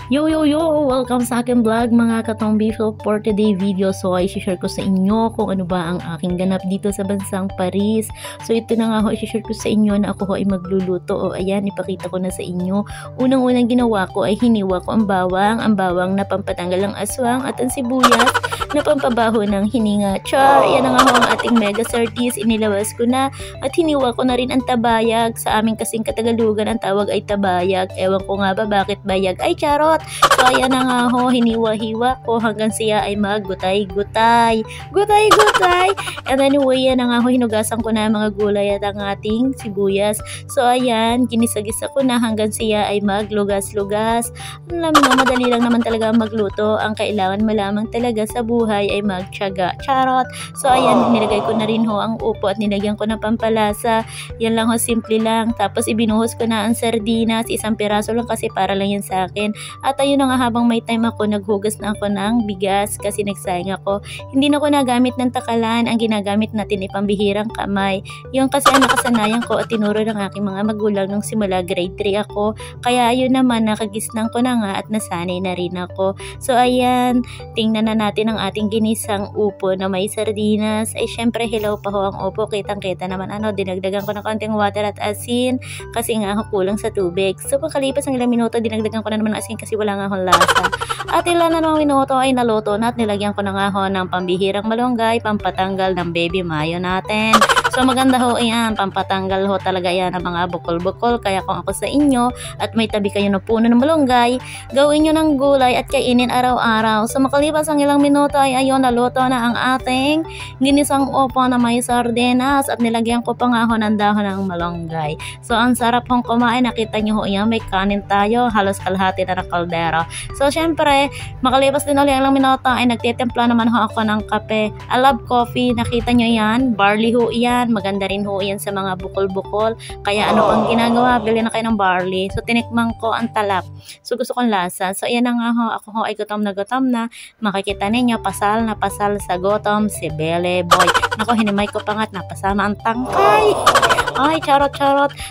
Yo yo yo! Welcome sa aking vlog mga katombi. So for today video, so ay share ko sa inyo kung ano ba ang aking ganap dito sa bansang Paris. So ito na nga ho, i-share ko sa inyo na ako ho ay magluluto. O ayan, ipakita ko na sa inyo. Unang-unang ginawa ko ay hiniwa ko ang bawang na pampatanggal ng aswang at ang sibuyas na pampabaho ng hininga. Char! Yan na nga ho ang ating mega sardinas. Inilawas ko na at hiniwa ko na rin ang tabayag. Sa aming kasing Katagalugan ang tawag ay tabayag. Ewan ko nga ba bakit bayag ay charot. So ayan na nga ho, hiniwa-hiwa ko hanggang siya ay maggutay-gutay. Gutay-gutay! And anyway, yan na nga ho, hinugasan ko na ang mga gulay at ang ating sibuyas. So ayan, ginisa-gisa ko na hanggang siya ay maglugas-lugas. Alam mo, madali lang naman talaga magluto. Ang kailangan mo lamang talaga sa buhay ay magtiyaga. Charot! So ayan, nilagay ko na rin ho ang upo at nilagyan ko ng pampalasa. Yan lang ho, simple lang. Tapos ibinuhos ko na ang sardinas. Isang piraso lang kasi para lang yan sa akin. At ayun na nga, habang may time ako, naghugas na ako ng bigas kasi nagsayang ako. Hindi na ako nagamit ng takalan. Ang ginagamit natin ay pambihirang kamay. Yung kasi ang nakasanayan ko at tinuro ng aking mga magulang nung simula grade 3 ako. Kaya ayun naman, nakagisnang ko na nga at nasanay na rin ako. So ayan, tingnan na natin ang ating ginisang upo na may sardinas. Ay syempre, hilaw pa ho ang upo. Kitang-kita naman dinagdagan ko ng konting water at asin kasi nga ako kulang sa tubig. So pagkalipas ng ilang minuto, dinagdagan ko na naman ng asin kasi wala nga akong lasa. At ilan na naman minuto ay naluto na at nilagyan ko na nga ho ng pambihirang malunggay, pampatanggal ng baby mayo natin. So maganda ho yan, pampatanggal ho talaga yan ng mga bukol-bukol. Kaya kung ako sa inyo at may tabi kayo na puno ng malunggay, gawin nyo ng gulay at kainin araw-araw. So makalipas ang ilang minuto ay ayun, naluto na ang ating ginisang upo na may sardinas at nilagyan ko pa nga ho ng dahon ng malunggay. So ang sarap hong kumain, nakita nyo ho yan, may kanin tayo, halos kalahati na ng kaldero. So syempre, makalipas din ulit ang ilang minuto ay nagtitimpla naman ho ako ng kape. I love coffee, nakita nyo yan, barley ho yan, maganda rin ho yan sa mga bukol-bukol. Kaya ano pang ginagawa, bili na kayo ng barley. So tinikman ko ang talap. So gusto kong lasa. So ayan na nga ho, ako ho ay gutom na. Makikita ninyo, pasal na pasal sa gutom si Bele Boy. Nako, hinimay ko pa nga't napasama ang tangkay. Ay, charot.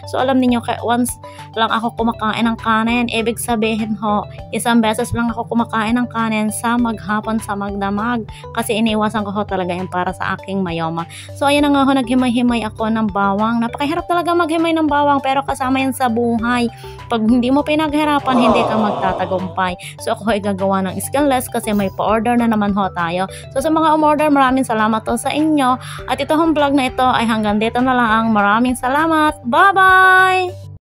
So alam niyo, once lang ako kumakain ng kanin, ibig sabihin ho, isang beses lang ako kumakain ng kanin sa maghapon, sa magdamag. Kasi iniwasan ko ho talaga yan para sa aking mayoma. So ayan na nga ho, naghimay-himay ako ng bawang. Napakahirap talaga maghimay ng bawang, pero kasama yan sa buhay. Pag hindi mo pinaghirapan, hindi ka magtatagumpay. So ako ay gagawa ng skinless kasi may pa-order na naman ho tayo. So sa mga umorder, maraming salamat to sa inyo. At ito hong vlog na ito ay hanggang dito na lang. Maraming salamat. Bye-bye!